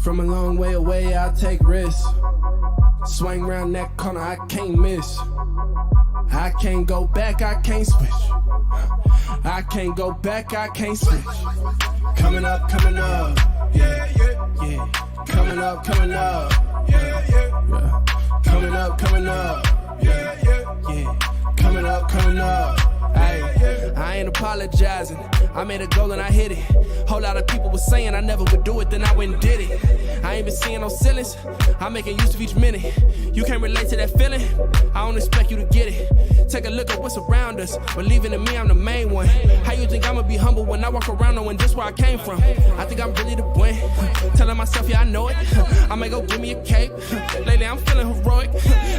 From a long way away, I take risks. Swing round that corner, I can't miss. I can't go back, I can't switch. I can't go back, I can't switch. Coming up, yeah, yeah, yeah. Coming up, yeah, yeah, yeah. Coming up, yeah, yeah, yeah. Coming up, ay. I ain't apologizing. I made a goal and I hit it. Whole lot of people was saying I never would do it, then I went and did it. I ain't been seeing no ceilings. I'm making use of each minute. You can't relate to that feeling. I don't expect you to get it. Take a look at what's around us. Believing in me, I'm the main one. How you think I'ma be humble when I walk around knowing just where I came from? I think I'm really the one. Telling myself, yeah, I know it. I may go give me a cape. Lately, I'm feeling heroic.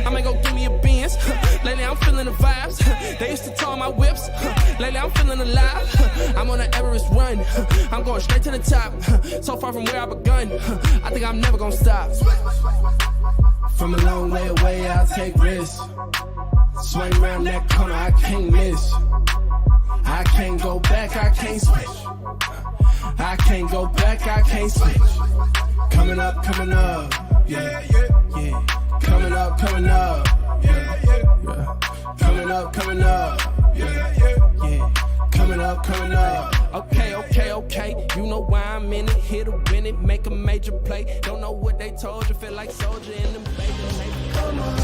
I may go give me a Benz. Lately, I'm feeling the vibes. They used to tow my whips. Lately, I'm feeling alive. I'm on an Everest run. I'm going straight to the top. So far from where I begun. I think I'm never gonna stop. From a long way away, I'll take risks. Swing around that corner, I can't miss. I can't go back, I can't switch. I can't go back, I can't switch. Coming up, yeah, yeah, yeah. Coming up, yeah, yeah, yeah. Coming up, yeah, yeah, yeah. Coming up. Okay. You know why I'm in it. Here to win it, make a major play. Don't know what they told you, feel like soldier in them baby. Come on,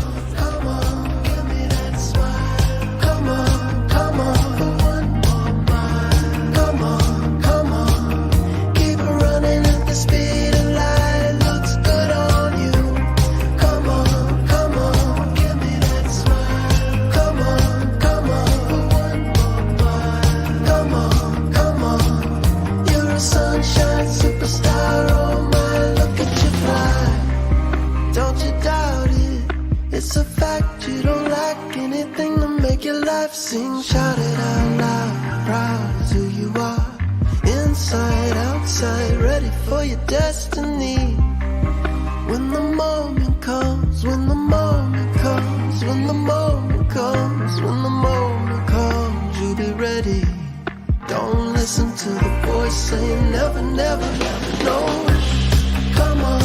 give me that smile. Come on, for one more mile. Come on, keep it running at the speed of light. Looks good on you. Come on, give me that smile. Come on, for one more mile. Come on, you're a sunshine superstar. Oh my, look at you fly. Don't you doubt it. It's a fact you don't lack anything to make your life sing. Shout it out loud, proud of who you are. Inside, outside, ready for your destiny. When the moment comes, when the moment comes, when the moment comes, when the moment comes, you'll be ready. Don't listen to the voice saying never, never, never, no. Come on.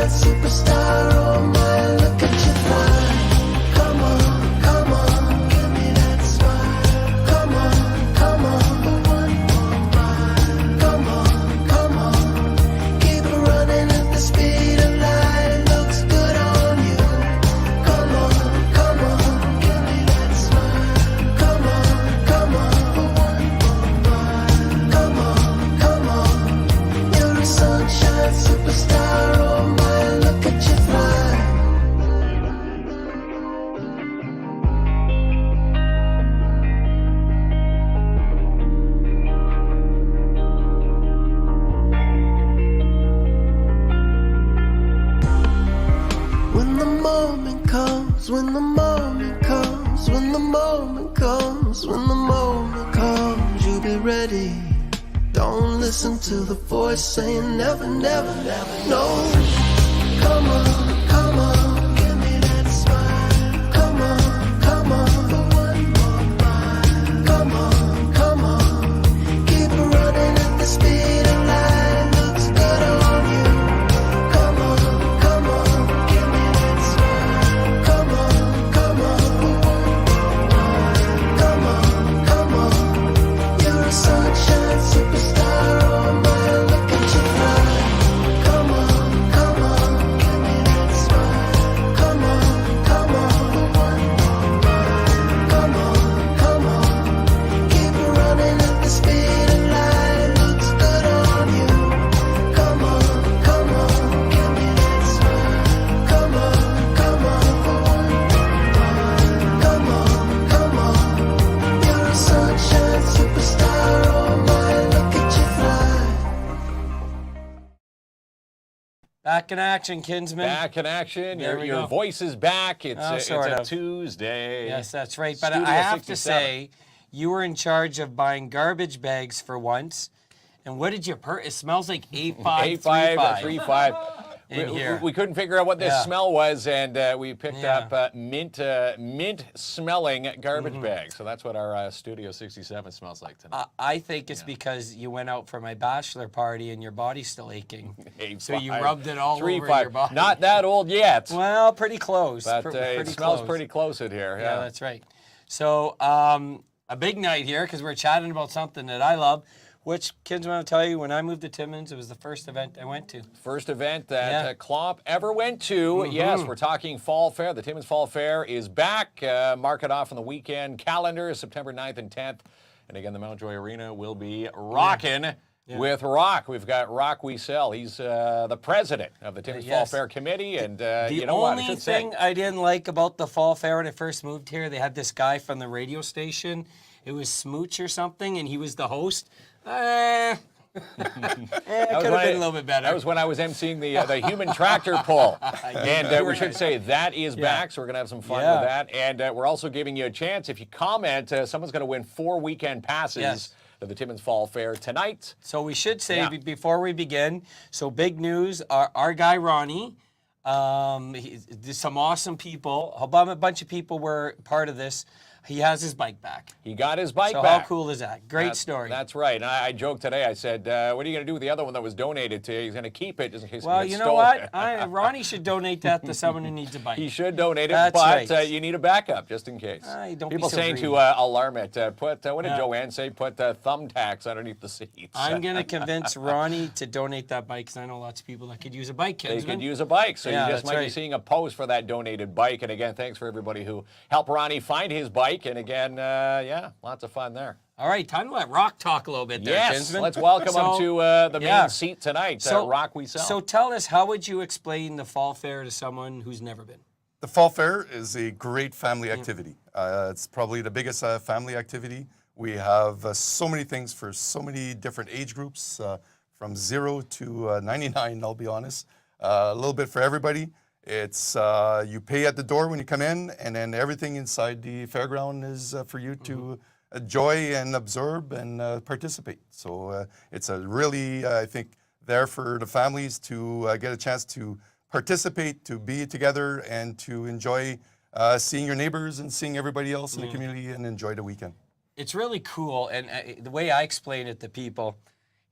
Superstar, oh my, look at you fly. Come on, give me that smile. Come on, for one more mile. Come on, keep it running at the speed of light. Looks good on you. Come on, give me that smile. Come on, for one more mile. Come on, you're a sunshine superstar, oh my. When the moment comes, you'll be ready. Don't listen to the voice saying never, never, never, no. Come on, give me that smile. Come on, for one more mile. Come on, keep it running at the speed of light. Looks good on you. Come on, give me that smile. Come on, for one more mile. Come on, you're a sunshine superstar. Oh my, look at you fly. Come on, give me that Back in action, Kinsman. Back in action. There we Your go. voice is back. It's sort a of. Tuesday. Yes, that's right. But Studio I have 67. to say, you were in charge of buying garbage bags for once. And what did you It smells like 8535 in here. We couldn't figure out what this Yeah. smell was, and we picked Yeah. up mint smelling garbage bags. So that's what our Studio 67 smells like tonight. I think it's because you went out for my bachelor party and your body's still aching. So you 8-5, rubbed it all over 3-5. your body. Not that old yet, Well, pretty close. but pretty it smells close. pretty close in here. Yeah, that's right. So a big night here because we're chatting about something that I love, which, kids, want to tell you, when I moved to Timmins, it was the first event I went to. First event that Yeah. KLOMP ever went to. Yes, we're talking Fall Fair. The Timmins Fall Fair is back. Mark it off on the weekend calendar, September 9th and 10th. And again, the Mountjoy Arena will be rocking with Rock. We've got Rock We Sell. He's the president of the Timmins Fall Yes. Fair Committee. And The you know what? I only should thing say. I didn't like about the Fall Fair when I first moved here, they had this guy from the radio station. It was Smooch or something, and he was the host. It could have been a little bit better. That was when I was emceeing the human tractor pull. And we should say that is back, so we're going to have some fun with that. And we're also giving you a chance. If you comment, someone's going to win 4 weekend passes to the Timmins Fall Fair tonight. So we should say before we begin, so big news, our guy Ronnie, some awesome people, a bunch of people were part of this. He has his bike back. He got his bike So back. how cool is that? Great story. That's right. And I joked today. I said, what are you going to do with the other one that was donated to you? He's going to keep it just in case Well, it gets you know stolen. what? Ronnie should donate that to someone who needs a bike. He should donate it, That's but right. you need a backup just in case. Don't be People so saying greedy. to alarm it, what did Joanne say? Put thumbtacks underneath the seats. I'm going to convince Ronnie to donate that bike because I know lots of people that could use a bike, They Kinsman. could use a bike, so Yeah, you just that's might be right. seeing a post for that donated bike. And again, thanks for everybody who helped Ronnie find his bike. And again, lots of fun there. All right, time to let Rock talk a little bit there, Yes, Kinsman. let's welcome him to the yeah. main seat tonight, Rock We Sell. So tell us, how would you explain the Fall Fair to someone who's never been? The Fall Fair is a great family activity. It's probably the biggest family activity. We have so many things for so many different age groups, from 0 to 99, I'll be honest. A little bit for everybody. It's you pay at the door when you come in, and then everything inside the fairground is for you to enjoy and observe and participate. So it's a really, I think, there for the families to get a chance to participate, to be together, and to enjoy seeing your neighbors and seeing everybody else in the community and enjoy the weekend. It's really cool, and the way I explain it to people,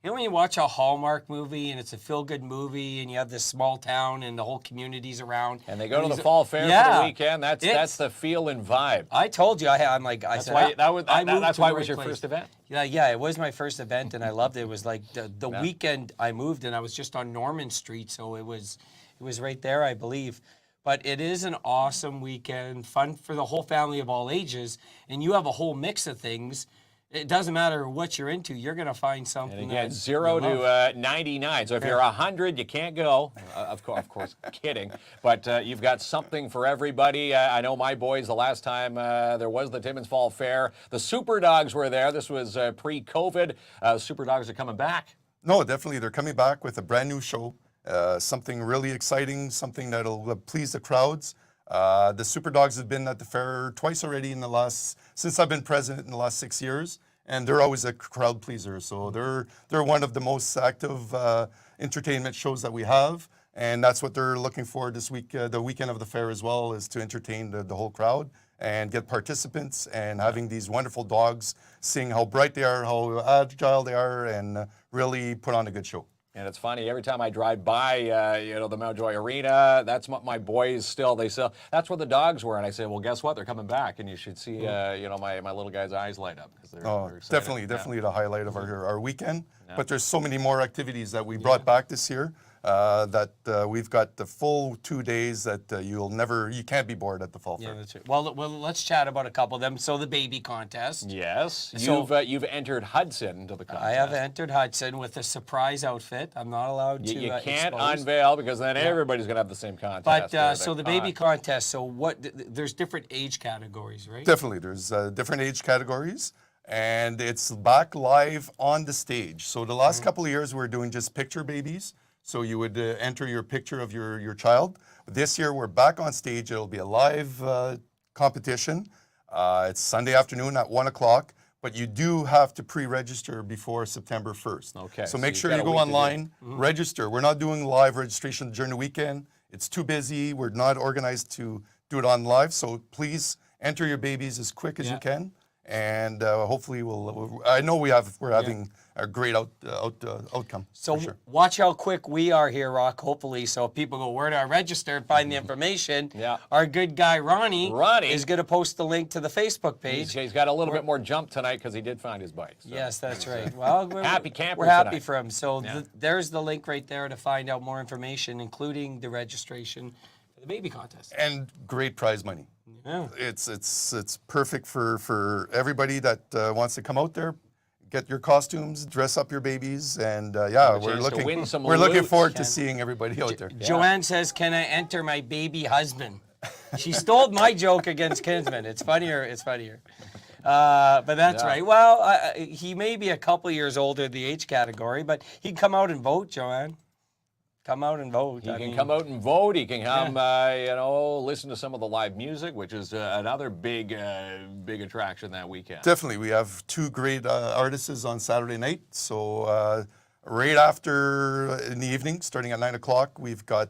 you know, when you watch a Hallmark movie and it's a feel-good movie and you have this small town and the whole community's around. And they go to the Fall Fair for the weekend. That's the feel and vibe. I told you, I'm like, I That's said, why I moved that's to why the it was right your place. first event. Yeah, it was my first event, and I loved it. It was like the weekend I moved, and I was just on Norman Street, so it was right there, I believe. But it is an awesome weekend, fun for the whole family of all ages, and you have a whole mix of things. It doesn't matter what you're into, you're going to find something. And again, that 0 you love. to 99. So if you're 100, you can't go. Of course, kidding. But you've got something for everybody. I know my boys, the last time there was the Timmins Fall Fair, the Super Dogs were there. This was pre-COVID. Super Dogs are coming back. No, definitely. They're coming back with a brand new show, something really exciting, something that'll please the crowds. The Super Dogs have been at the fair twice already since I've been president in the last 6 years, and they're always a crowd pleaser. So they're one of the most active entertainment shows that we have, and that's what they're looking for this week, the weekend of the fair as well, is to entertain the whole crowd and get participants, and having these wonderful dogs seeing how bright they are, how agile they are, and really put on a good show. And it's funny, every time I drive by, the Mountjoy Arena, that's what my boys they sell. That's where the dogs were. And I say, well, guess what? They're coming back. And you should see, my little guy's eyes light up. They're excited. Definitely the highlight of our weekend. Yeah. But there's so many more activities that we brought back this year. That we've got the full 2 days that you can't be bored at the Fall Fair. Yeah, that's right. Well, let's chat about a couple of them. So the baby contest. Yes, So, you've entered Hudson to the contest. I have entered Hudson with a surprise outfit. I'm not allowed to You can't expose. unveil because then everybody's going to have the same contest. But so the baby contest, so there's different age categories, right? Definitely, there's different age categories. And it's back live on the stage. So the last couple of years, we're doing just picture babies. So you would enter your picture of your child. This year we're back on stage. It'll be a live competition. It's Sunday afternoon at 1 o'clock, but you do have to pre-register before September 1st. Okay, So so make you've sure got you a go week to do it. online, register. We're not doing live registration during the weekend. It's too busy. We're not organized to do it on live. So please enter your babies as quick as you can. And hopefully I know we're having a great outcome. So for sure. watch how quick we are here, Rock, hopefully. So if people go, where do I register and find the information? Yeah. Our good guy, Ronnie is going to post the link to the Facebook page. He's got a little bit more jump tonight because he did find his bike. So. Yes, that's right. Well, Happy camper we're happy tonight. for him. So there's the link right there to find out more information, including the registration for the baby contest. And great prize money. Yeah. It's perfect for everybody that wants to come out there, get your costumes, dress up your babies, and we're chance to win some looking loot. forward to seeing everybody out there. Joanne says, "Can I enter my baby husband?" She stole my joke against Kinsman. It's funnier. But that's right. Well, he may be a couple years older in the age category, but he'd come out and vote, Joanne. Come out and vote. He can come out and vote. He can come, listen to some of the live music, which is another big attraction that weekend. Definitely, we have two great artists on Saturday night. So right after in the evening, starting at 9 o'clock, we've got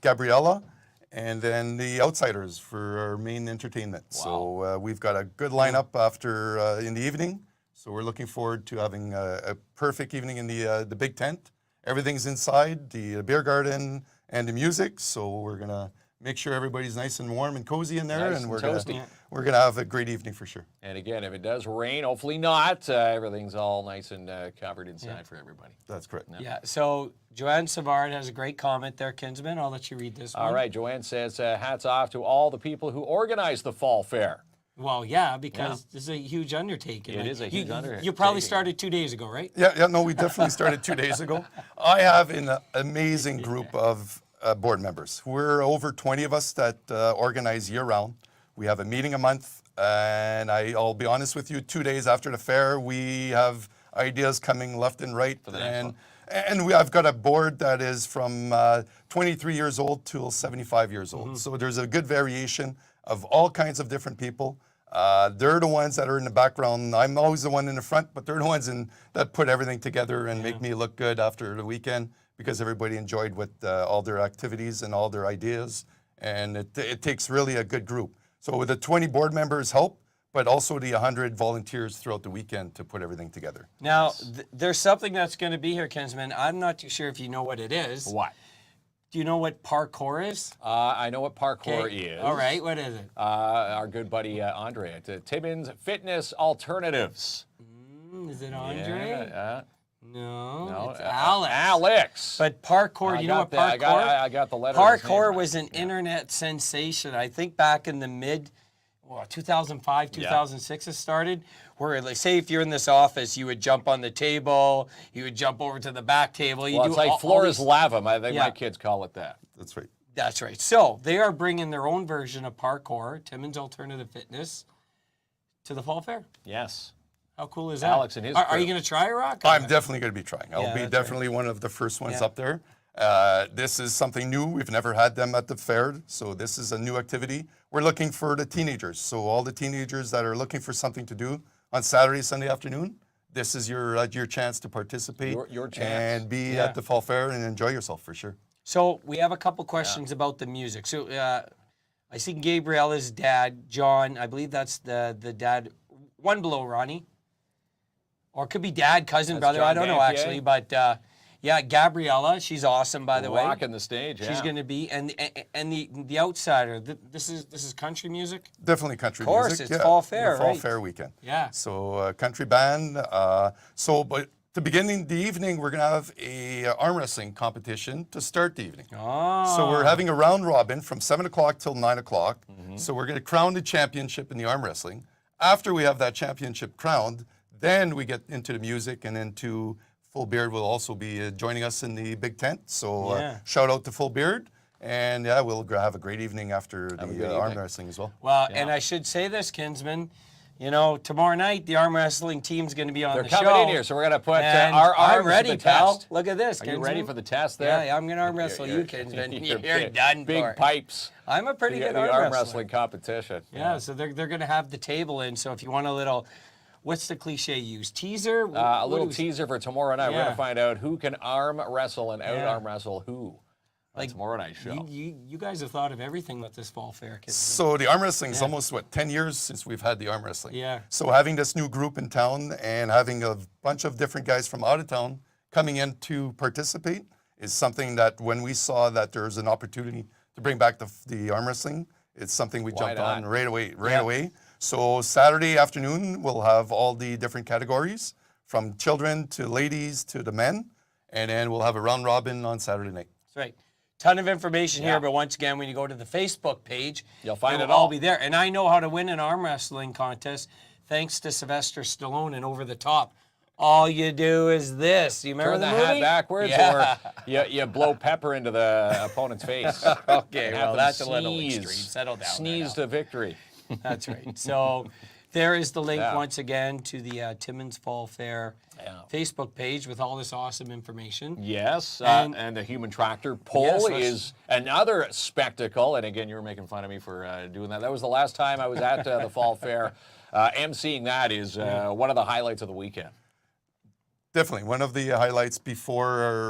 Gabriella, and then the Outsiders for our main entertainment. Wow. So we've got a good lineup after in the evening. So we're looking forward to having a perfect evening in the big tent. Everything's inside, the beer garden and the music. So we're gonna make sure everybody's nice and warm and cozy in there, Nice and and we're toasty. gonna have a great evening for sure. And again, if it does rain, hopefully not, everything's all nice and covered inside for everybody. That's correct. Yeah. So Joanne Savard has a great comment there, Kinsman. I'll let you read this one. All right, Joanne says, hats off to all the people who organized the Fall Fair. Well, yeah, because this is a huge undertaking. It is a huge undertaking. You probably started 2 days ago, right? No, we definitely started 2 days ago. I have an amazing group of board members. We're over 20 of us that organize year-round. We have a meeting a month, and I'll be honest with you, 2 days after the fair, we have ideas coming left and right. I've got a board that is from 23 years old till 75 years old. So there's a good variation of all kinds of different people. They're the ones that are in the background. I'm always the one in the front, but they're the ones that put everything together and make me look good after the weekend because everybody enjoyed all their activities and all their ideas. And it takes really a good group. So with the 20 board members help, but also the 100 volunteers throughout the weekend to put everything together. Now, there's something that's going to be here, Kinsman. I'm not too sure if you know what it is. What? Do you know what parkour is? I know what parkour is. All right, what is it? Our good buddy Andre at Timmins Fitness Alternatives. Is it Andre? Yeah, No, it's Alex. Alex. But parkour, do you know what parkour? I got the letter. Parkour was an internet sensation. I think back in the mid 2005, 2006 it started, where like, say if you're in this office, you would jump on the table, you would jump over to the back table. You Well, do it's like all floor these- is lava. I think Yeah. my kids call it that. That's right. That's right. So they are bringing their own version of parkour, Timmins Alternative Fitness, to the Fall Fair. Yes. How cool is that? Alex and his Are crew. you going to try, Rock? I'm definitely going to be trying. I'll Yeah, be that's definitely one of the first ones Yeah. up there. This is something new. We've never had them at the fair, so this is a new activity. We're looking for the teenagers. So all the teenagers that are looking for something to do on Saturday, Sunday afternoon, this is your chance to participate Your chance. and be at the Fall Fair and enjoy yourself for sure. So we have a couple questions about the music. So I see Gabriella's dad, John. I believe that's the dad, one below Ronnie. Or it could be dad, cousin, brother. John I don't know Gampier. actually, but yeah, Gabriella, she's awesome by the way. Rocking the stage. She's going to be, and the outsider. This is country music. Definitely country Of course, music. it's Fall Fair, the Fall right? Fair weekend. Yeah. So country band. But to begin the evening, we're gonna have a arm wrestling competition to start the evening. Oh. So we're having a round robin from 7 o'clock till 9 o'clock. So we're gonna crown the championship in the arm wrestling. After we have that championship crowned, then we get into the music and into Full Beard will also be joining us in the big tent. So shout out to Full Beard. And yeah, we'll have a great evening after the arm wrestling as well. Well, and I should say this, Kinsman, You know, tomorrow night the arm wrestling team's going to be on They're the coming show. in here, so we're going to put And our arms I'm ready, to the pal. test. Look at this. Are you Kinsman. ready for the test there? Yeah, I'm going to arm wrestle you, Kinsman. You're big, done big for it. pipes. I'm a pretty The good arm arm wrestler. wrestling competition. Yeah, so they're going to have the table in. So if you want a little, what's the cliche used? Teaser? A What little do we- teaser for tomorrow night. We're going Yeah. to find out who can arm wrestle and out Yeah. arm wrestle who. Like tomorrow night's show. You guys have thought of everything with this fall fair, Kinsman. So the arm wrestling is almost, 10 years since we've had the arm wrestling. Yeah. So having this new group in town and having a bunch of different guys from out of town coming in to participate is something that when we saw that there's an opportunity to bring back the arm wrestling, it's something we jumped not? on right away. So Saturday afternoon, we'll have all the different categories from children to ladies to the men, and then we'll have a round robin on Saturday night. That's right. Ton of information here, but once again, when you go to the Facebook page, You'll find will it all. be there. And I know how to win an arm wrestling contest thanks to Sylvester Stallone and Over the Top. All you do is this. You remember Turn the movie? hat backwards, Yeah. or you blow pepper into the opponent's face. Okay, And have well, them that's a little sneeze. extreme. Settle down. Sneeze to victory. That's right. So there is the link Yeah. once again to the Timmins Fall Fair Facebook page with all this awesome information. Yes, And- and the human tractor pull Yes, let's- is another spectacle. And again, you were making fun of me for doing that. That was the last time I was at the Fall Fair. MCing that is one of the highlights of the weekend. Definitely one of the highlights before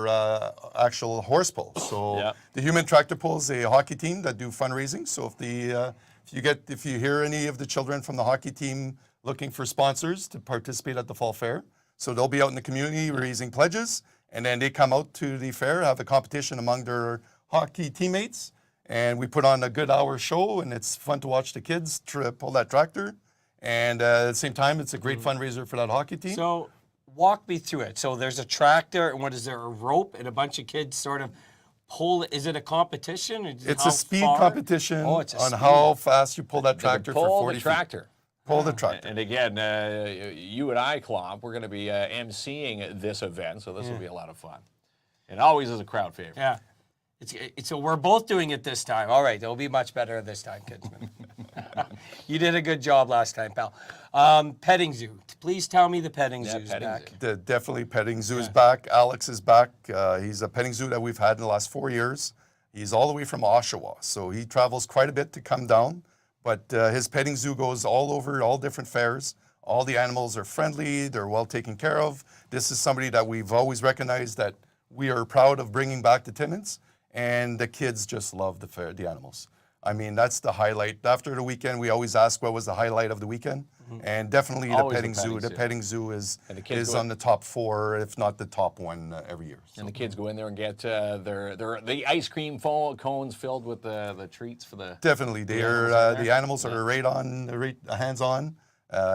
our actual horse pull. So Yeah. the human tractor pull is a hockey team that do fundraising. So if you hear any of the children from the hockey team looking for sponsors to participate at the fall fair, so they'll be out in the community raising pledges, and then they come out to the fair, have a competition among their hockey teammates, and we put on a good hour show, and it's fun to watch the kids pull that tractor. And at the same time, it's a great fundraiser for that hockey team. So walk me through it. So there's a tractor, and what is there, a rope, and a bunch of kids sort of pull. Is it a competition? It's a speed competition Oh, it's a on speed. how fast you pull that tractor for Pull 40 the feet. tractor. Pull the tractor. And again, you and I, Klomp, we're going to be MCing this event, so this will be a lot of fun. It always is a crowd favorite. Yeah. So we're both doing it this time. All right, it'll be much better this time, Kinsman. You did a good job last time, pal. Petting zoo. Please tell me the petting zoo's petting back. zoo. Definitely petting zoo is back. Alex is back. He's a petting zoo that we've had in the last 4 years. He's all the way from Oshawa, so he travels quite a bit to come down. But his petting zoo goes all over, all different fairs. All the animals are friendly. They're well taken care of. This is somebody that we've always recognized that we are proud of bringing back to Timmins. And the kids just love the animals. I mean, that's the highlight. After the weekend, we always ask what was the highlight of the weekend. And definitely the Always petting zoo. The petting zoo is And the kids go on the top 4, if not the top 1 every year. So And the kids go in there and get the ice cream cones filled with the treats for the. definitely, the animals are right hands-on.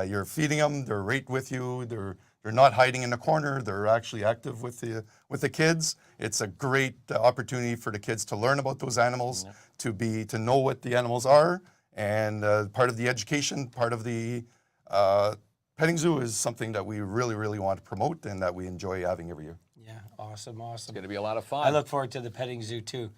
You're feeding them. They're right with you. They're not hiding in the corner. They're actually active with the kids. It's a great opportunity for the kids to learn about those animals, to know what the animals are, and part of the education, part of the petting zoo is something that we really, really want to promote and that we enjoy having every year. Yeah, awesome. It's going to be a lot of fun. I look forward to the petting zoo too.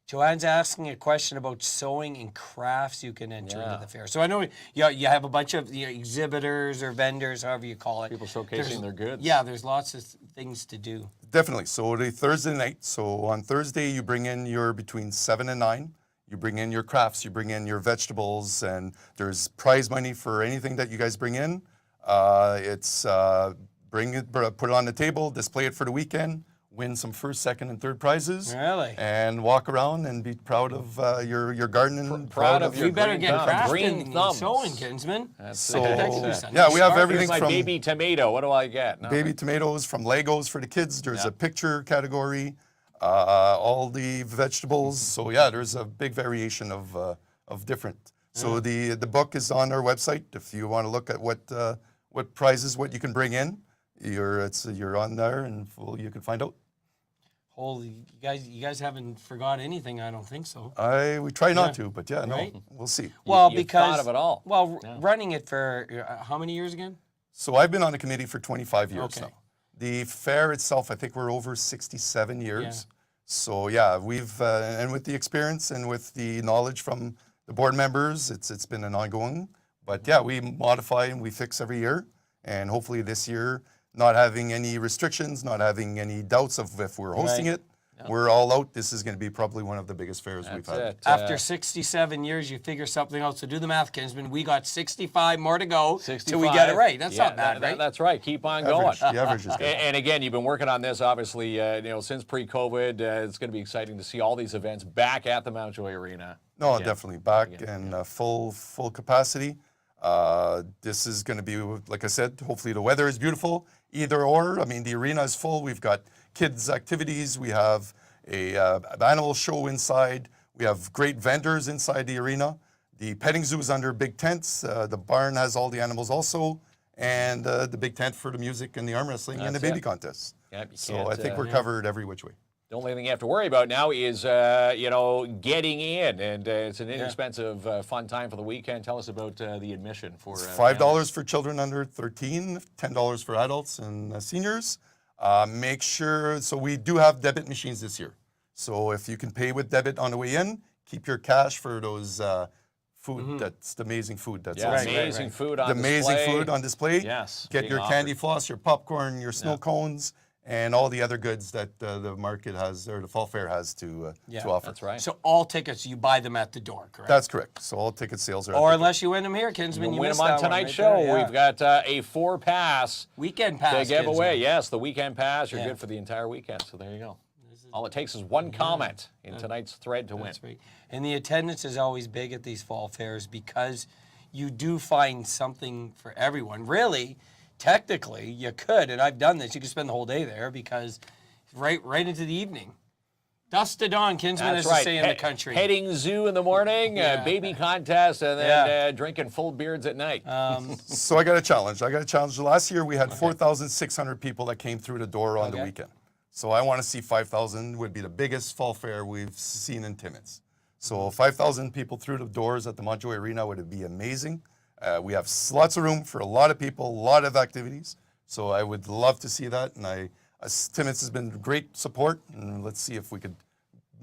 Joanne's asking a question about sewing and crafts you can enter into the fair. So I know you have a bunch of exhibitors or vendors, however you call it. People showcasing their goods. Yeah, there's lots of things to do. Definitely. So the Thursday night. So on Thursday, you bring in your between 7 and 9. You bring in your crafts. You bring in your vegetables, and there's prize money for anything that you guys bring in. Bring it, put it on the table, display it for the weekend, win some first, second, and third prizes. Really? And walk around and be proud of your garden and proud of your We better green get thumb. crafting Green and thumbs. sewing, Kinsman. So That could be something. yeah, we have Smart. everything Here's my from baby tomato. What do I get? No. baby tomatoes, from Legos for the kids. There's a picture category, all the vegetables. So yeah, there's a big variation of different. So the book is on our website. If you want to look at what prizes, what you can bring in, you're on there, and you can find out. Holy, you guys haven't forgot anything, I don't think so. We try not to, but yeah, Right? no, we'll see. Well, you because thought of it all. Well, running it for how many years again? So I've been on the committee for 25 years Okay. now. The fair itself, I think we're over 67 years. Yeah. So yeah, we've and with the experience and with the knowledge from the board members, it's been an ongoing. But yeah, we modify and we fix every year. And hopefully this year, not having any restrictions, not having any doubts of if we're hosting it, we're all out. This is going to be probably one of the biggest fairs we've had. After 67 years, you figure something else. So do the math, Kinsman. We got 65 more to go till we get it right. That's not bad, right? That's right. Keep on Average, going. the average is good. And again, you've been working on this, obviously, since pre-COVID. It's going to be exciting to see all these events back at the Mountjoy Arena. No, definitely back in full capacity. This is going to be, like I said, hopefully the weather is beautiful. Either or. I mean, the arena is full. We've got kids' activities. We have an animal show inside. We have great vendors inside the arena. The petting zoo is under big tents. The barn has all the animals also. And the big tent for the music and the arm wrestling and the baby contest. Yep, so I think we're covered every which way. The only thing you have to worry about now is, getting in, and it's an inexpensive, fun time for the weekend. Tell us about the admission for $5 for children under 13, $10 for adults and seniors. Make sure, so we do have debit machines this year. So if you can pay with debit on the way in, keep your cash for those food. That's the amazing food. That's amazing food on the display. amazing food on display. Yes, get your candy floss, your popcorn, your snow cones, and all the other goods that the market has, or the Fall Fair has to offer. That's right. So all tickets, you buy them at the door, correct? That's correct. So all ticket sales are or unless you win them here, Kinsman, you win missed them on that one tonight's right show. there, We've got a 4-pass weekend pass to give away. Kinsman. Yes, the weekend pass. You're good for the entire weekend. So there you go. All it takes is one comment in tonight's thread to win. That's right. And the attendance is always big at these fall fairs because you do find something for everyone. Really, technically, you could, and I've done this, you could spend the whole day there because right into the evening. Dusk to dawn, Kinsman, as they say in the country. Petting zoo in the morning, baby contest, and then drinking full beards at night. So I got a challenge. Last year we had 4,600 people that came through the door on the weekend. So I want to see 5,000 would be the biggest fall fair we've seen in Timmins. So 5,000 people through the doors at the Mountjoy Arena would be amazing. We have lots of room for a lot of people, a lot of activities. So I would love to see that. And Timmins has been great support. And let's see if we could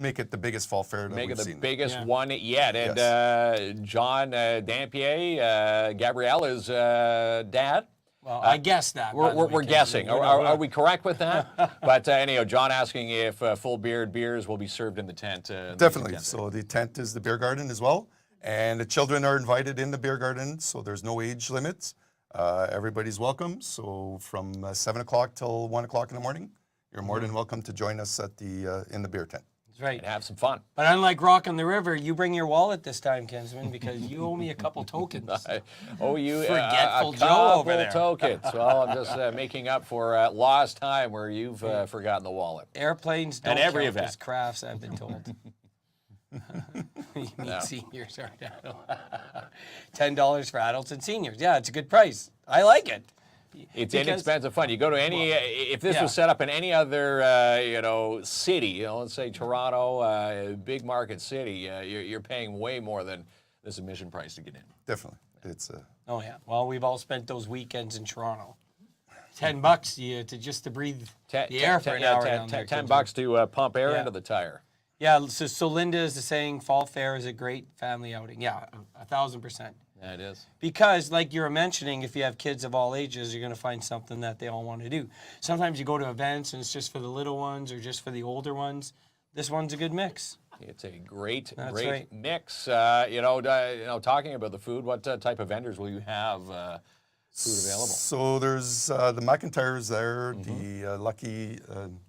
make it the biggest fall fair that we've seen. Biggest one yet. And Yes. John Dampier, Gabriella's dad. Well, I guess that. We're guessing. Are we correct with that? But anyhow, John asking if full beard beers will be served in the tent. Definitely. So the tent is the beer garden as well. And the children are invited in the beer garden, so there's no age limits. Everybody's welcome. So from 7 o'clock till 1 o'clock in the morning, you're more than welcome to join us at in the beer tent. That's right. And have some fun. But unlike Rock on the River, you bring your wallet this time, Kinsman, because you owe me a couple tokens. You Forgetful a Joe over there. tokens. Well, I'm just making up for lost time where you've forgotten the wallet. Airplanes don't At every count event. as crafts, I've been told. You mean seniors are $10 for adults and seniors. Yeah, it's a good price. I like it. It's inexpensive fun. You go to any, if this was set up in any other, city, let's say Toronto, big market city, you're paying way more than this admission price to get in. Definitely. It's Oh yeah. Well, we've all spent those weekends in Toronto. $10 to breathe the air for an hour down there. $10 to pump air into the tire. Yeah. So Linda is saying fall fair is a great family outing. Yeah, 1,000%. Yeah, it is. Because, like you were mentioning, if you have kids of all ages, you're going to find something that they all want to do. Sometimes you go to events and it's just for the little ones or just for the older ones. This one's a good mix. It's a great right. mix. Talking about the food, what type of vendors will you have food available? So there's the McIntyres there, the lucky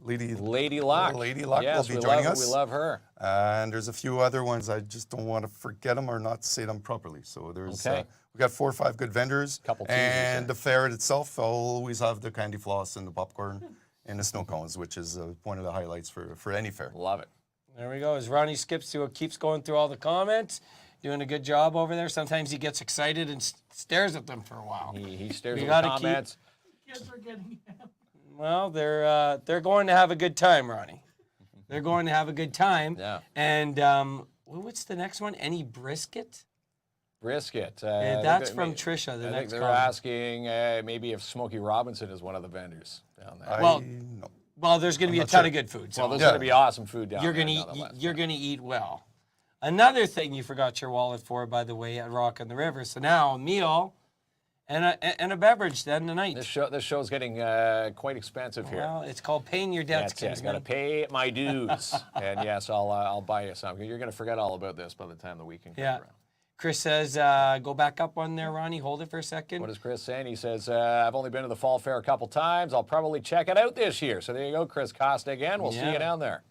Lady Luck. Lady Luck will be joining us. We love her. And there's a few other ones. I just don't want to forget them or not say them properly. So there's we got 4 or 5 good vendors. Couple and the fair itself, I'll always have the candy floss and the popcorn and the snow cones, which is one of the highlights for any fair. Love it. There we go. As Ronnie keeps going through all the comments, doing a good job over there. Sometimes he gets excited and stares at them for a while. He stares at the comments. Kids are getting Well, they're going to have a good time, Ronnie. They're going to have a good time. Yeah. And what's the next one? Any brisket? Brisket. That's from Trisha. I think they're comment. asking maybe if Smokey Robinson is one of the vendors down there. Well, there's going to be a ton of good food. So Well, there's going to be awesome food down you're there. going to eat well. Another thing you forgot your wallet for, by the way, at Rock on the River. So now a meal and a beverage then tonight. This show's getting quite expensive here. Well, it's called paying your debts, That's it. Kinsman. Got to pay my dues. And yes, I'll buy you some. You're going to forget all about this by the time the weekend comes Yeah. around. Chris says, go back up one there, Ronnie. Hold it for a second. What is Chris saying? He says, I've only been to the Fall Fair a couple times. I'll probably check it out this year. So there you go, Chris Costa again. We'll see Yeah. you down there.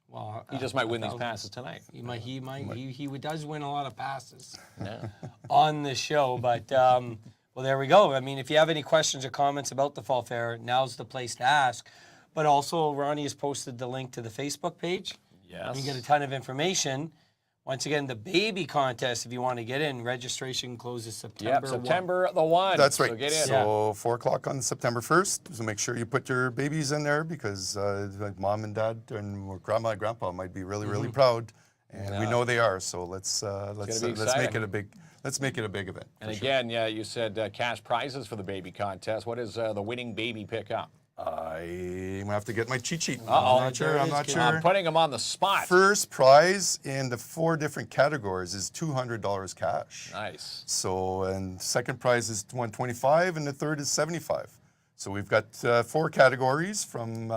Well, He just might win these passes tonight. He does win a lot of passes Yeah. on the show. But, well, there we go. I mean, if you have any questions or comments about the Fall Fair, now's the place to ask. But also, Ronnie has posted the link to the Facebook page. Yes. You get a ton of information. Once again, the baby contest, if you want to get in, registration closes September Yep, 1. September the 1. That's right. So get in. So 4 o'clock on September 1st. So make sure you put your babies in there because like mom and dad and grandma and grandpa might be really, really proud, and we know they are. So let's make it a big event. And again, yeah, you said cash prizes for the baby contest. What is the winning baby pickup? I'm gonna have to get my cheat sheet. Uh-oh. I'm not sure. I'm not sure. I'm putting them on the spot. First prize in the 4 different categories is $200 cash. Nice. So, and second prize is $125, and the third is $75. So we've got 4 categories from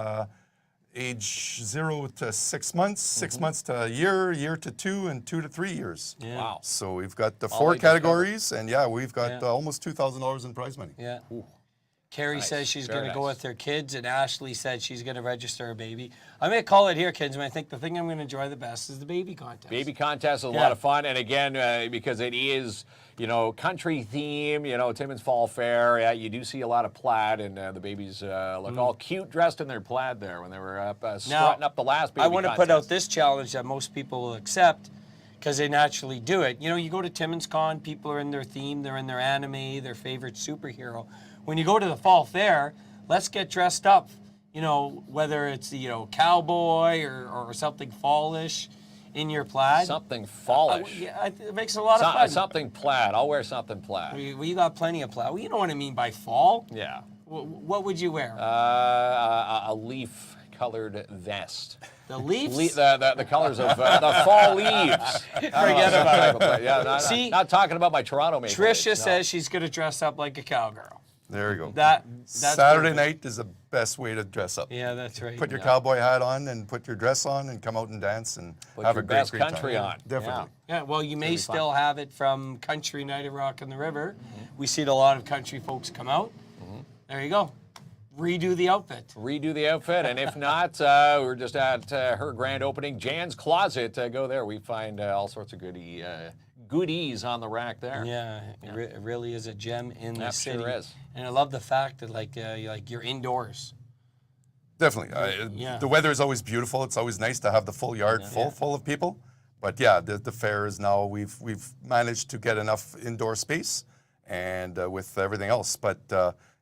age 0 to 6 months, 6 months to a year to 2, and 2 to 3 years. Yeah. Wow. So we've got the All 4 ages categories, and yeah, we've got Yeah. almost $2,000 in prize money. Yeah. Carrie Nice. says she's Very going to go nice. with her kids, and Ashley said she's going to register a baby. I'm going to call it here, kids. I think the thing I'm going to enjoy the best is the baby contest. Baby contest is a Yeah. lot of fun. And again, because it is, country theme, Timmins Fall Fair, yeah, you do see a lot of plaid, and the babies look all cute dressed in their plaid there when they were up strutting up the last baby I want to put out contest. this challenge that most people will accept because they naturally do it. You go to Timmins Con, people are in their theme, they're in their anime, their favorite superhero. When you go to the Fall Fair, let's get dressed up, whether it's, cowboy or something fallish in your plaid. Something fallish. Yeah, it makes it a lot of fun. Something plaid. I'll wear something plaid. Well, you got plenty of plaid. Well, you know what I mean by fall. Yeah. What would you wear? A leaf-colored vest. The Leafs? The colors of the fall leaves. Forget about it. Yeah, See, not talking about my Toronto Maple Tricia Leafs, no. says she's going to dress up like a cowgirl. There you go. That's Saturday perfect. night is the best way to dress up. Yeah, that's right. Put your cowboy hat on and put your dress on and come out and dance and Put have your a great, best great country time. on. Definitely. Yeah, well, you may be fun. still have it from Country Night at Rock on the River. We see a lot of country folks come out. There you go. Redo the outfit. Redo the outfit, and if not, we're just at her grand opening, Jan's Closet. Go there. We find all sorts of goodies on the rack there. Yeah, it really is a gem in the Yep, city. sure is. And I love the fact that you're indoors. Definitely. Yeah. The weather is always beautiful. It's always nice to have the full yard full of people. But yeah, the fair is now, we've managed to get enough indoor space and with everything else. But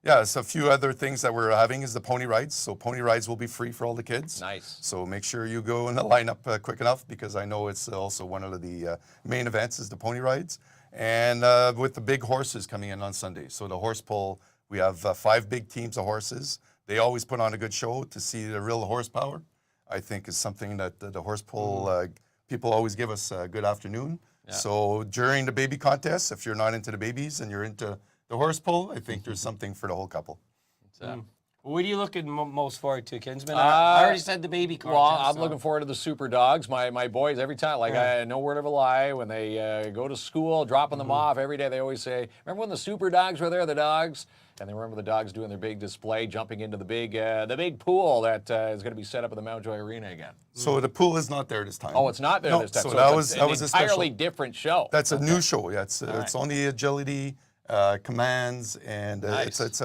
yeah, so a few other things that we're having is the pony rides. So pony rides will be free for all the kids. Nice. So make sure you go in the lineup quick enough because I know it's also one of the main events is the pony rides. And with the big horses coming in on Sunday. So the horse pull, we have 5 big teams of horses. They always put on a good show to see the real horsepower. I think is something that the horse pull people always give us a good afternoon. Yeah. So during the baby contest, if you're not into the babies and you're into the horse pull, I think there's something for the whole couple. What are you looking most forward to, Kinsman? I already said the baby contest. Well, I'm so- looking forward to the super dogs. My boys, every time, no word of a lie, when they go to school, dropping them off every day, they always say, remember when the super dogs were there, the dogs? And they remember the dogs doing their big display, jumping into the big pool that is going to be set up at the Mountjoy Arena again. So the pool is not there this time. Oh, it's not there No, this time. So So that it's was an a special. entirely different show. That's a new show. Yeah, it's right. only agility, commands, and Nice. it's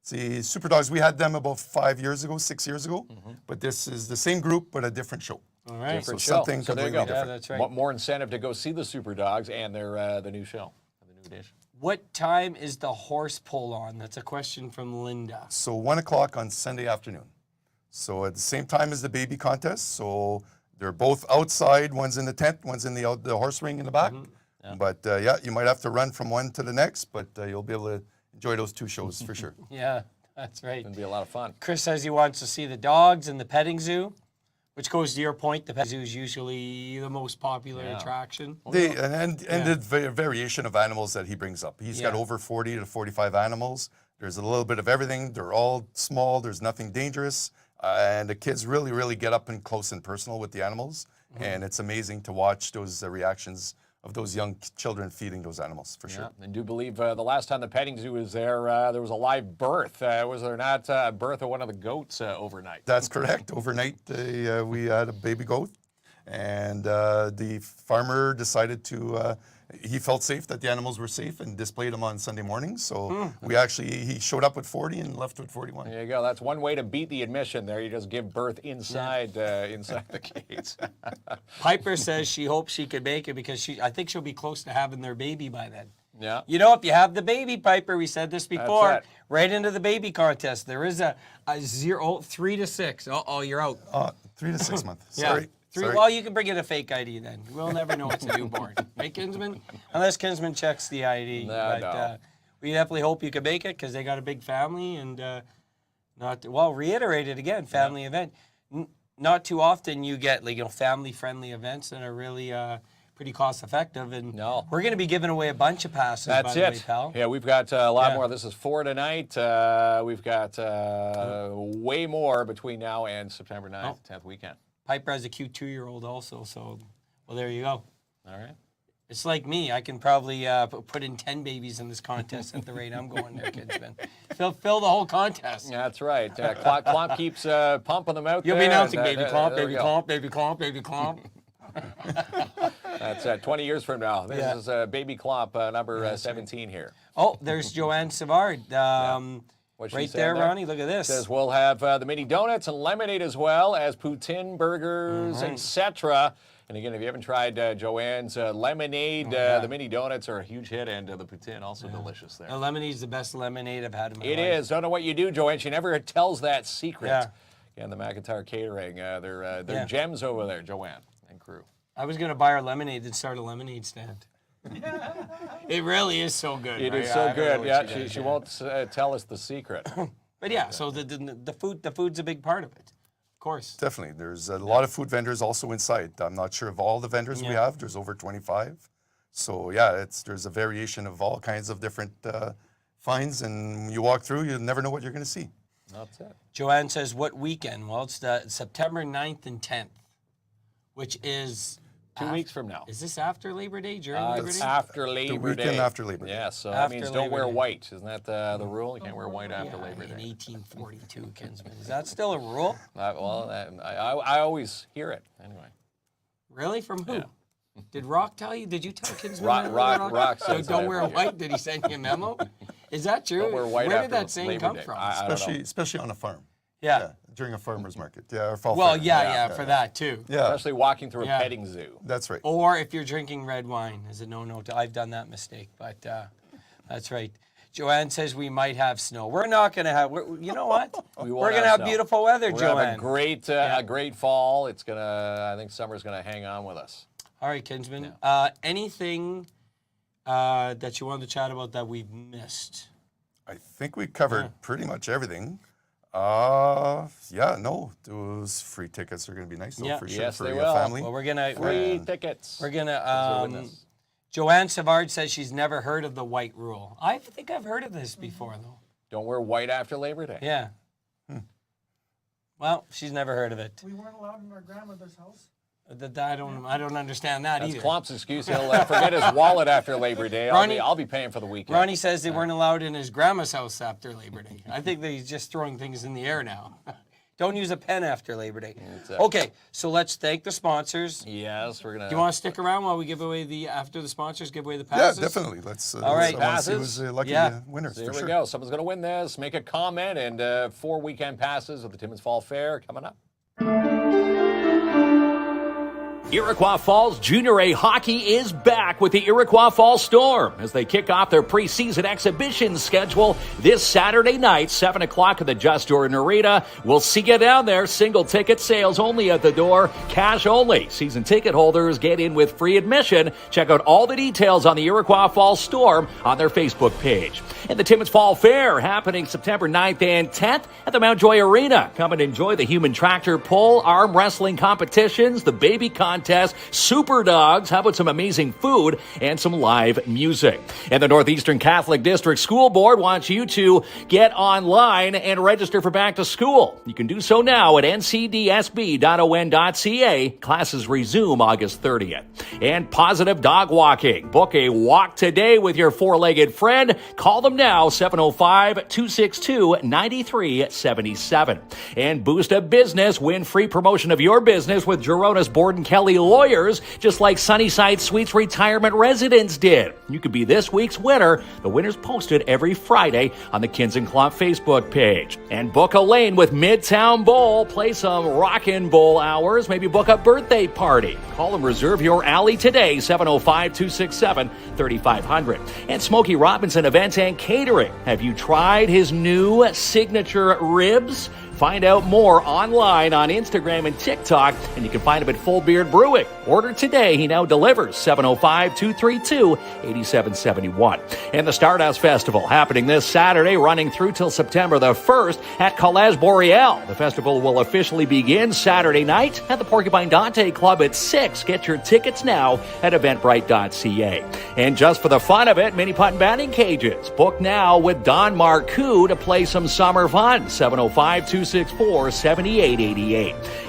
the Super Dogs. We had them about 6 years ago, but this is the same group but a different show. All right. Different So show. something So there you completely go. Yeah, different. that's right. More incentive to go see the super dogs and the new show, the new edition. What time is the horse pull on? That's a question from Linda. So 1 o'clock on Sunday afternoon. So at the same time as the baby contest. So they're both outside. One's in the tent. One's in the horse ring in the back. But yeah, you might have to run from one to the next, but you'll be able to enjoy those 2 shows for sure. Yeah, that's right. It's going to be a lot of fun. Chris says he wants to see the dogs in the petting zoo. Which goes to your point, the pet zoo is usually the most popular attraction. The variation of animals that he brings up. He's got over 40 to 45 animals. There's a little bit of everything. They're all small. There's nothing dangerous. And the kids really, really get up and close and personal with the animals. And it's amazing to watch those reactions of those young children feeding those animals, for sure. And do believe the last time the petting zoo was there, there was a live birth. Was there not a birth of one of the goats overnight? That's correct. Overnight, we had a baby goat, and the farmer decided to, he felt safe that the animals were safe and displayed them on Sunday mornings. So he showed up with 40 and left with 41. There you go. That's one way to beat the admission there. You just give birth inside inside the cage. Piper says she hopes she could make it because I think she'll be close to having their baby by then. Yeah. You know, if you have the baby, Piper, we said this before, That's it. right into the baby contest. There is a 3 to 6. Oh, you're out. 3 to 6 months. Yeah. Sorry. 3. Sorry. Well, you can bring in a fake ID then. We'll never know it's a newborn. Right, Kinsman? Unless Kinsman checks the ID. No. We definitely hope you can make it because they got a big family and reiterate it again, family event. Not too often you get family-friendly events that are really pretty cost-effective. And we're going to be giving away a bunch of passes, by the way, pal. Yeah, we've got a lot more. This is 4 tonight. We've got way more between now and September 9th, 10th weekend. Piper has a cute 2-year-old also, so, there you go. All right. It's like me. I can probably put in 10 babies in this contest at the rate I'm going there, Kinsman. Fill the whole contest. That's right. KLOMP keeps pumping them out. You'll there, be announcing and, baby Clomp, there baby we go. Clomp, baby Clomp, baby Clomp. That's 20 years from now. This is baby KLOMP number 17 here. Oh, there's Joanne Savard. What's she Right saying there, Ronnie. Look at this. Says we'll have the mini donuts and lemonade as well as poutine, burgers, etc. And again, if you haven't tried Joanne's lemonade, the mini donuts are a huge hit, and the poutine also delicious there. The lemonade's the best lemonade I've had in my life. It is. Don't know what you do, Joanne. She never tells that secret. Yeah. Again, the McIntyre Catering, they're gems over there, Joanne and crew. I was going to buy her lemonade and start a lemonade stand. It really is so good. It right? is so I don't know good. what Yeah, she does, she won't tell us the secret. But yeah, so the food's a big part of it. Of course. Definitely. There's a lot of food vendors also inside. I'm not sure of all the vendors we have. There's over 25. So yeah, there's a variation of all kinds of different finds, and when you walk through, you never know what you're going to see. That's it. Joanne says, what weekend? Well, it's the September 9th and 10th, which is 2 weeks from now. Is this after Labor Day, during Labor It's Day? after Labor Day. weekend after Labor Day. Yeah, so After that means Labor don't wear Day. white. Isn't that the rule? You can't wear white after Yeah, Labor in Day. 1842, Kinsman. Is that still a rule? I always hear it anyway. Really? From who? Yeah. Did Rock tell you? Did you tell Kinsman? Rock So says don't that wear every year. white. Did he send you a memo? Is that true? Don't wear white Where after did that saying Labor come Day. from? I don't know. Especially on a farm. Yeah. During a farmer's market. Yeah, or fall Well, fair. yeah, for that too. Yeah, Especially walking through a Yeah. petting zoo. that's right. Or if you're drinking red wine, is it no? I've done that mistake, but that's right. Joanne says we might have snow. We're not going to have. You know what? We We're won't going to have snow. beautiful weather, We're gonna have Joanne. a great fall. It's gonna. I think summer's gonna hang on with us. All right, Kinsman. Anything that you wanted to chat about that we've missed? I think we covered pretty much everything. Those free tickets are going to be nice, though, Yeah. for sure, Yes, for they your will. family. Well, we're gonna. Free tickets. We're gonna. Let's win this. Joanne Savard says she's never heard of the white rule. I think I've heard of this before, though. Don't wear white after Labor Day. Yeah. Well, she's never heard of it. We weren't allowed in our grandmother's house. I don't understand that That's either. KLOMP's excuse. He'll forget his wallet after Labor Day. Ronnie- I'll be paying for the weekend. Ronnie says they weren't allowed in his grandma's house after Labor Day. I think that he's just throwing things in the air now. Don't use a pen after Labor Day. Okay, so let's thank the sponsors. Yes, we're gonna. Do you want to stick around while we give away after the sponsors give away the Yeah, passes? definitely. Let's. All right, I want to see passes. who's the lucky Yeah. winners. Here for we sure. go. Someone's going to win this. Make a comment, and 4 weekend passes at the Timmins Fall Fair coming up. Iroquois Falls Junior A hockey is back with the Iroquois Falls Storm as they kick off their preseason exhibition schedule this Saturday night, 7 o'clock at the Just Jordan Arena. We'll see you down there. Single ticket sales only at the door, cash only. Season ticket holders get in with free admission. Check out all the details on the Iroquois Falls Storm on their Facebook page. And the Timmins Fall Fair happening September 9th and 10th at the Mount Joy Arena. Come and enjoy the human tractor pull, arm wrestling competitions, the baby contest, super dogs, how about some amazing food and some live music. And the Northeastern Catholic District School Board wants you to get online and register for back to school. You can do so now at ncdsb.on.ca. Classes resume August 30th. And Positive Dog Walking. Book a walk today with your four-legged friend. Call them now, 705-262-9377. And Boost a Business. Win free promotion of your business with Geronis Borden Kelly Lawyers, just like Sunnyside Suites retirement residents did. You could be this week's winner. The winner's posted every Friday on the KINZ and KLOMP Facebook page. And book a lane with Midtown Bowl. Play some rockin' bowl hours. Maybe book a birthday party. Call and reserve your alley today, 705-267-3500. And Smokey Robinson Events and Catering. Have you tried his new signature ribs? Find out more online on Instagram and TikTok, and you can find him at Full Beard Brewing. Order today. He now delivers 705-232-8771. And the Stardust Festival happening this Saturday, running through till September the 1st at Collège Boreal. The festival will officially begin Saturday night at the Porcupine Dante Club at 6. Get your tickets now at eventbrite.ca. And just for the fun of it, mini putt and batting cages. Book now with Don Marcoux to play some summer fun. 705-264-7888.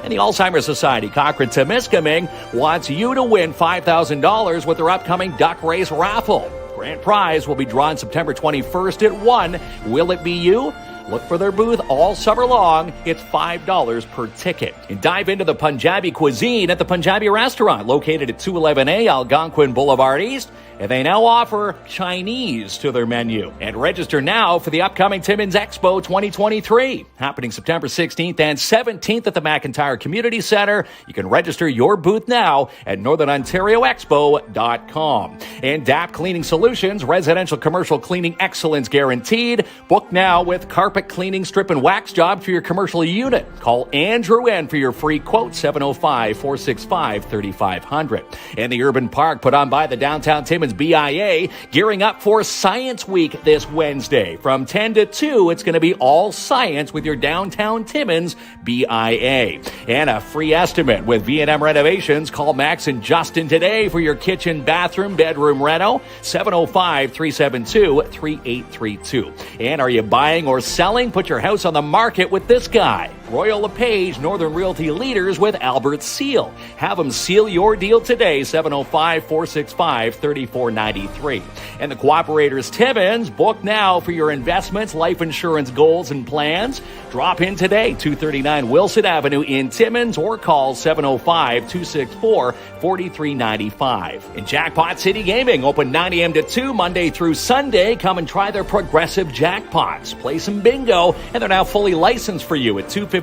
And the Alzheimer's Society, Cochrane-Temiskaming, wants you to win $5,000 with their upcoming duck race raffle. Grand prize will be drawn September 21st at 1. Will it be you? Look for their booth all summer long. It's $5 per ticket. And dive into the Punjabi cuisine at the Punjabi restaurant located at 211A Algonquin Boulevard East. And they now offer Chinese to their menu. And register now for the upcoming Timmins Expo 2023, happening September 16th and 17th at the McIntyre Community Center. You can register your booth now at northernontarioexpo.com. And DAP Cleaning Solutions, residential commercial cleaning excellence guaranteed. Book now with carpet cleaning, strip and wax job for your commercial unit. Call Andrew N for your free quote, 705-465-3500. And the Urban Park put on by the Downtown Timmins BIA, gearing up for Science Week this Wednesday. From 10 to 2, it's going to be all science with your Downtown Timmins BIA. And a free estimate with V&M Renovations. Call Max and Justin today for your kitchen, bathroom, bedroom reno, 705-372-3832. And are you buying or selling? Put your house on the market with this guy. Royal LePage, Northern Realty Leaders with Albert Seal. Have them seal your deal today, 705-465-3493. And the Cooperators Timmins, book now for your investments, life insurance goals and plans. Drop in today, 239 Wilson Avenue in Timmins, or call 705-264-4395. And Jackpot City Gaming, open 9 a.m. to 2 Monday through Sunday. Come and try their progressive jackpots. Play some bingo, and they're now fully licensed for you at 251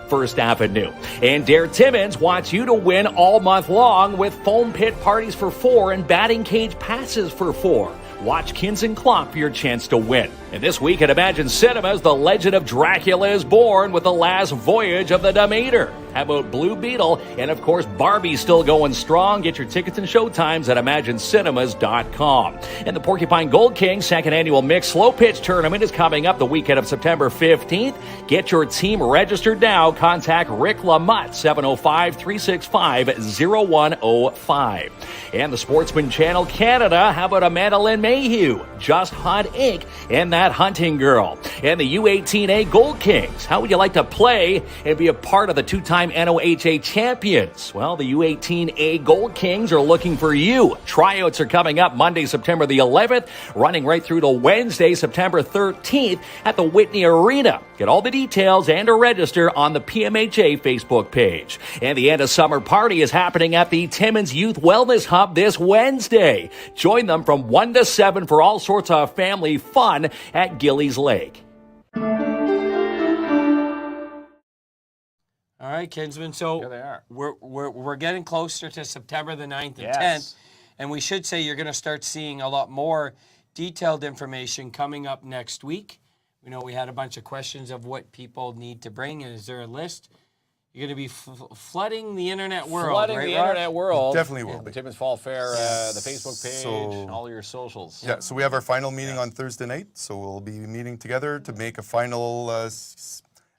First Avenue. And Dare Timmins wants you to win all month long with foam pit parties for 4 and batting cage passes for 4. Watch KINZ and KLOMP for your chance to win. And this week at Imagine Cinemas, the legend of Dracula is born with the last voyage of the Demeter. How about Blue Beetle? And of course, Barbie's still going strong. Get your tickets and showtimes at ImagineCinemas.com. And the Porcupine Gold King second annual mixed slow pitch tournament is coming up the weekend of September 15th. Get your team registered now. Contact Rick Lamotte, 705-365-0105. And the Sportsman Channel Canada, how about Amanda Lynn Mayhew, Just Hunt Inc., and That Hunting Girl. And the U18A Gold Kings, how would you like to play and be a part of the two-time NOHA champions? Well, the U18A Gold Kings are looking for you. Tryouts are coming up Monday, September the 11th, running right through to Wednesday, September 13th at the Whitney Arena. Get all the details and to register on the PMHA Facebook page. And the end of summer party is happening at the Timmins Youth Wellness Hub this Wednesday. Join them from 1 to 7 for all sorts of family fun at Gillies Lake. All right, Kinsman. So Here they are. we're getting closer to September the 9th and Yes. 10th, and we should say you're going to start seeing a lot more detailed information coming up next week. We know we had a bunch of questions of what people need to bring, and is there a list? You're going to be flooding the internet world, Flooding right, the Rob? internet world. Definitely will be. The Timmins Fall Fair, the Facebook page, So- all your socials. Yeah, so we have our final meeting on Thursday night. So we'll be meeting together to make a final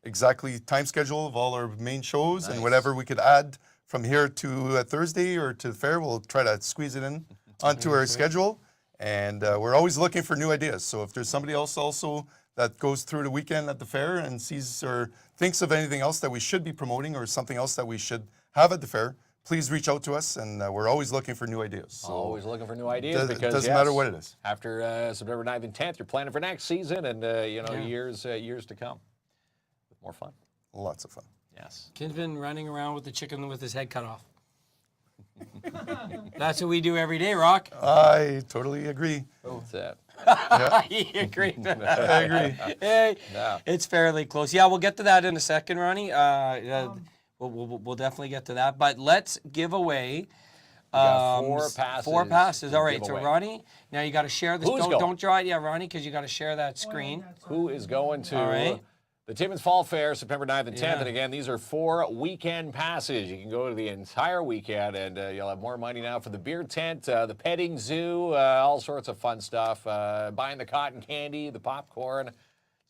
exactly time schedule of all our main shows and whatever we could add from here to Thursday or to the fair. We'll try to squeeze it in onto our schedule. And we're always looking for new ideas. So if there's somebody else also that goes through the weekend at the fair and sees or thinks of anything else that we should be promoting or something else that we should have at the fair, please reach out to us, and we're always looking for new ideas. So Always looking for new ideas it because doesn't matter what it is. After September 9th and 10th, you're planning for next season and years to come. With more fun. Lots of fun. Yes. Kinsman running around with the chicken with his head cut off. That's what we do every day, Rock. I totally agree. That's it. You agree? I agree. Hey, Yeah. it's fairly close. Yeah, we'll get to that in a second, Ronnie. We'll definitely get to that. But let's give away got 4 passes 4 passes. to All right, give so away. Ronnie, now you got to share this. Who's going? Don't draw it. Yeah, Ronnie, because you got to share that screen. Who is going to All right. the Timmins Fall Fair, September 9th and 10th? Yeah. And again, these are 4 weekend passes. You can go to the entire weekend, and you'll have more money now for the beer tent, the petting zoo, all sorts of fun stuff. Buying the cotton candy, the popcorn. It's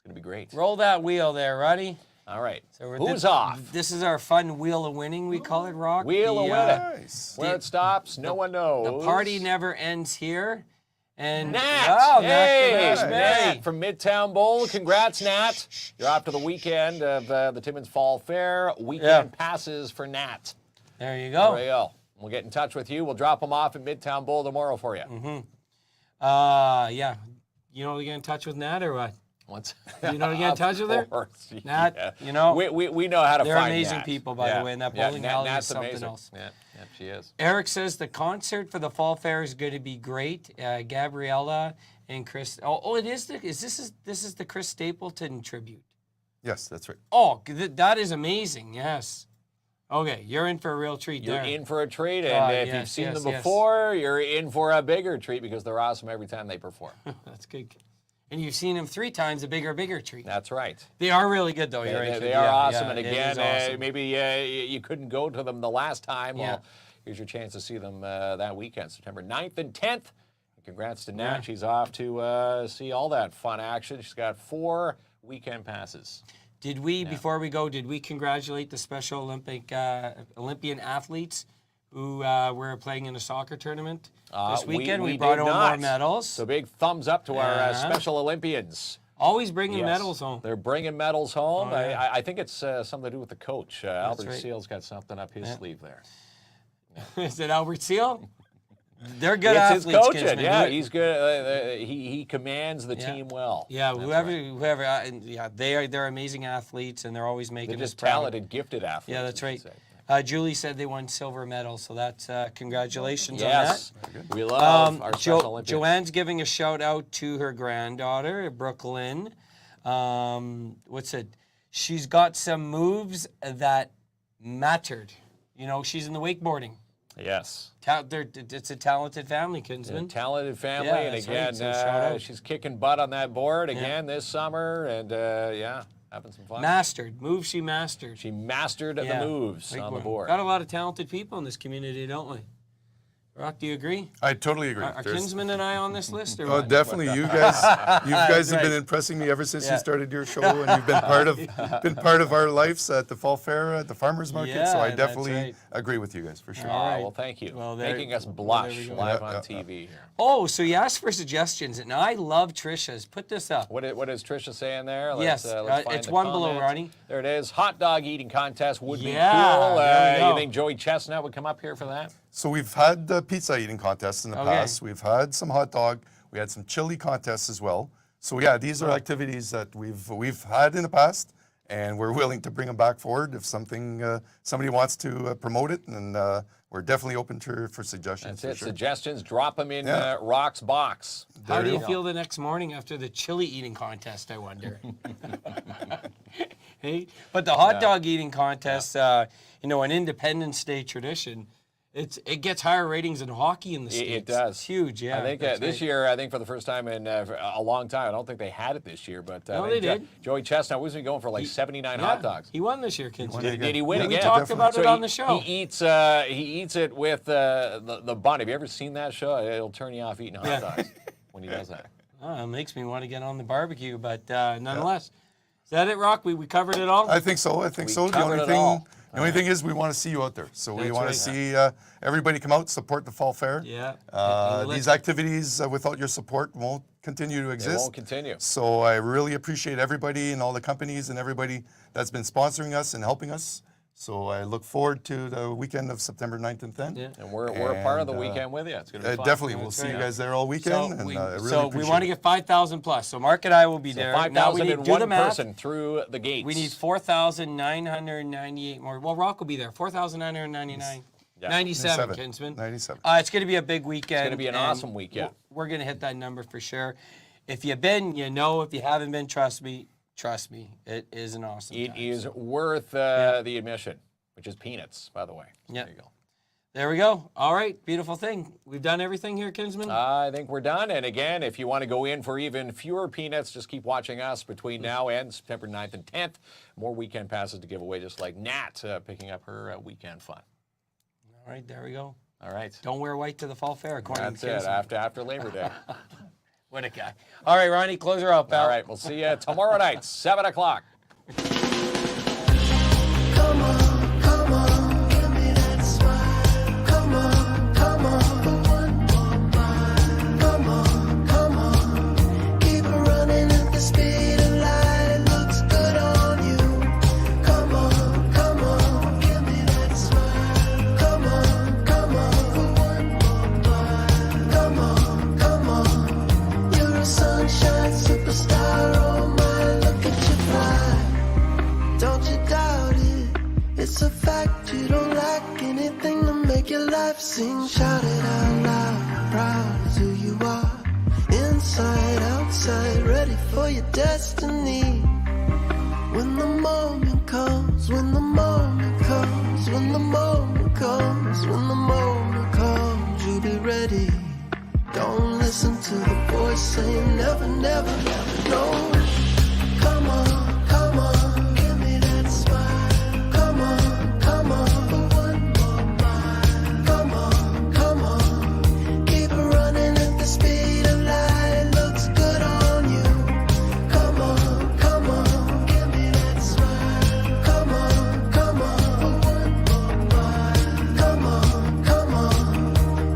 going to be great. Roll that wheel there, Ronnie. All right. So Who's off? This is our fun wheel of winning, we call it, Rock. Wheel of The, winning. Nice. Where it stops, no one knows. The party never ends here. And Nat! Oh, Hey, Nat, Nat from Midtown Bowl. Congrats, Nat. You're off to the weekend of the Timmins Fall Fair. Weekend passes for Nat. There you go. There you go. We'll get in touch with you. We'll drop them off at Midtown Bowl tomorrow for you. Yeah. You know to get in touch with Nat or what? Once. You know to get in touch with her? Of course. Nat, Yeah. you know, we know how to they're find amazing Nat. people, by the way, and that bowling alley is Nat's something amazing. else. Yeah, she is. Eric says the concert for the Fall Fair is going to be great. Gabriella and Chris. Oh, it is. This is the Chris Stapleton tribute. Yes, that's right. Oh, that is amazing. Yes. Okay, you're in for a real treat You're there. in for a treat, and if you've yes, seen yes, them yes. before, you're in for a bigger treat because they're awesome every time they perform. That's good. And you've seen them 3 times, a bigger treat. That's right. They are really good, though. You're right. They are awesome, and it again, is awesome. maybe you couldn't go to them the last time. Yeah. Well, here's your chance to see them that weekend, September 9th and 10th. And congrats to Nat. Yeah. She's off to see all that fun action. She's got 4 weekend passes. Did we, before we go, did we congratulate the Special Olympian athletes who were playing in a soccer tournament this weekend? We brought did home more not. medals. So big thumbs up to our Yeah. Special Olympians. Always bringing Yes. medals home. They're bringing medals home. Oh, yeah. I think it's something to do with the coach. Albert right. Seal's got something up his sleeve there. Is it Albert Seal? They're good It's his athletes, coaching. Kinsman. Yeah, he's good. He commands the team well. Yeah, That's whoever, right. yeah, they're amazing athletes, and they're always making They're us just proud. talented, gifted athletes. Yeah, that's we right. should say. Julie said they won silver medals, so that's congratulations Yes, on that. we love our Special Olympians. Joanne's giving a shout out to her granddaughter, Brooklyn. What's it? She's got some moves that mattered. You know, she's in the wakeboarding. Yes. It's a talented family, A Kinsman. talented family, Yeah, and that's again, right, so shout out. she's kicking butt on that board again this summer, and having some fun. Moves she mastered. She mastered Yeah. the moves on the board. Got a lot of talented people in this community, don't we? Rock, do you agree? I totally agree. Are There's- Kinsman and I on this list? Or Oh, what? definitely. You guys have been right. impressing me ever since Yeah. you started your show, and you've been part of our lives at the Fall Fair, at the farmers market. So I Yeah, that's definitely right. agree with you guys for sure. All right. Well, thank you. Well, there- Making us well, blush there we go. live Yeah, on yeah, TV here. Oh, so you asked for suggestions, and I love Trisha's. Put this up. What is Trisha saying there? Yes, let's find it's the one below, comment. Ronnie. There it is. Hot dog eating contest would be Yeah, cool. there we go. You think Joey Chestnut would come up here for that? So we've had pizza eating contests in the Okay. past. We've had some hot dog. We had some chili contests as well. So yeah, these are activities that we've had in the past, and we're willing to bring them back forward if somebody wants to promote it, and we're definitely open for suggestions. That's it. For sure. Suggestions, drop them in Yeah. Rock's box. How do you go. feel the next morning after the chili eating contest, I wonder? Hey, but the hot dog eating contest, you know, an Independence Day tradition. It gets higher ratings than hockey in the States. It does. It's huge, yeah. I think this year, I think for the first time in a long time, I don't think they had it this year, but No, they did. Joey Chestnut was going for like 79 hot dogs. He won this year, kids. Did he win We again? talked about it So on the show. He eats it with the bun. Have you ever seen that show? It'll turn you off eating hot dogs when he does that. It makes me want to get on the barbecue, but nonetheless. Is that it, Rock? We covered it all? I think so. I think so. covered it all. The only thing is we want to see you out there. So we That's want right. to see everybody come out, support the Fall Fair. Yeah. These activities without your support won't continue to It exist. won't continue. So I really appreciate everybody and all the companies and everybody that's been sponsoring us and helping us. So I look forward to the weekend of September 9th and 10th. Yeah. And we're a part of the And, weekend with you. It's going to be fun. Definitely. We'll That's see you right. guys there all weekend. So and we, I really so we appreciate want to it. get 5,000 plus. So Mark and I will be there. Now we 5,000 need and to do the one math. person through the gates. We need 4,998 more. Well, Rock will be there. 4,999. Yeah. 97, Kinsman. 97. It's going to be a big weekend. It's gonna be an and awesome weekend. We're going to hit that number for sure. If you've been, you know. If you haven't been, trust me. Trust me. It is an awesome It time. is worth the admission, which is peanuts, by the way. Yeah. There you go. There we go. All right. Beautiful thing. We've done everything here, Kinsman. I think we're done. And again, if you want to go in for even fewer peanuts, just keep watching us between now and September 9th and 10th. More weekend passes to give away, just like Nat picking up her weekend fun. All right. There we go. All right. Don't wear white to the Fall Fair, according That's to it. Kinsman. After Labor Day. What a guy. All right, Ronnie, close her up, pal. All right. We'll see you tomorrow night, 7 o'clock. Come on, give me that smile. Come on, for one more mile. Come on, keep running at the speed of light. Looks good on you. Come on, give me that smile. Come on, for one more mile. Come on, you're a sunshine superstar. Oh my, look at you fly. Don't you doubt it. It's a fact you don't lack anything to make your life sing. Shout it out loud, proud is who you are. Inside, outside, ready for your destiny. When the moment comes, when the moment comes, when the moment comes, when the moment comes, you'll be ready. Don't listen to the voice saying never, never, never, no. Come on, give me that smile. Come on, for one more mile. Come on, keep running at the speed of light. Looks good on you. Come on, give me that smile. Come on, for one more mile. Come on,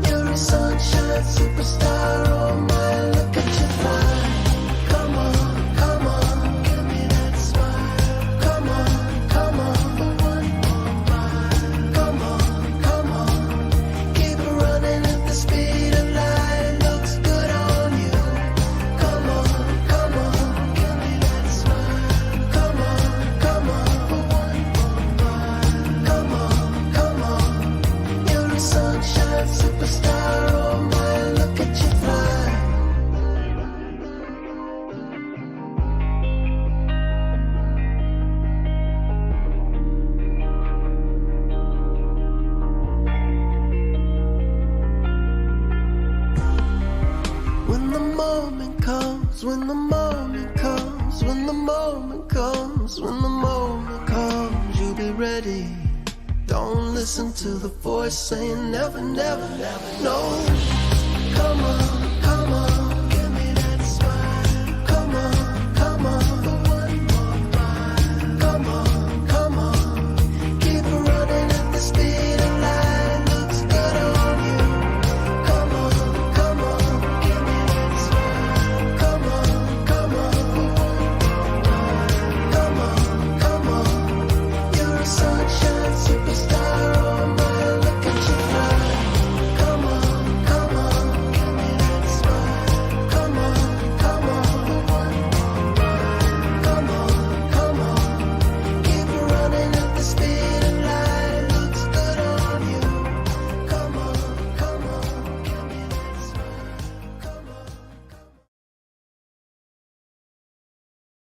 you're a sunshine superstar. Oh my, look at you fly. Come on, give me that smile. Come on, for one more mile. Come on, keep running at the speed of light. Looks good on you. Come on, give me that smile. Come on, for one more mile. Come on, you're a sunshine superstar. Oh my, look at you fly. When the moment comes, when the moment comes, when the moment comes, when the moment comes, you'll be ready. Don't listen to the voice saying never, never, never, no. Come on.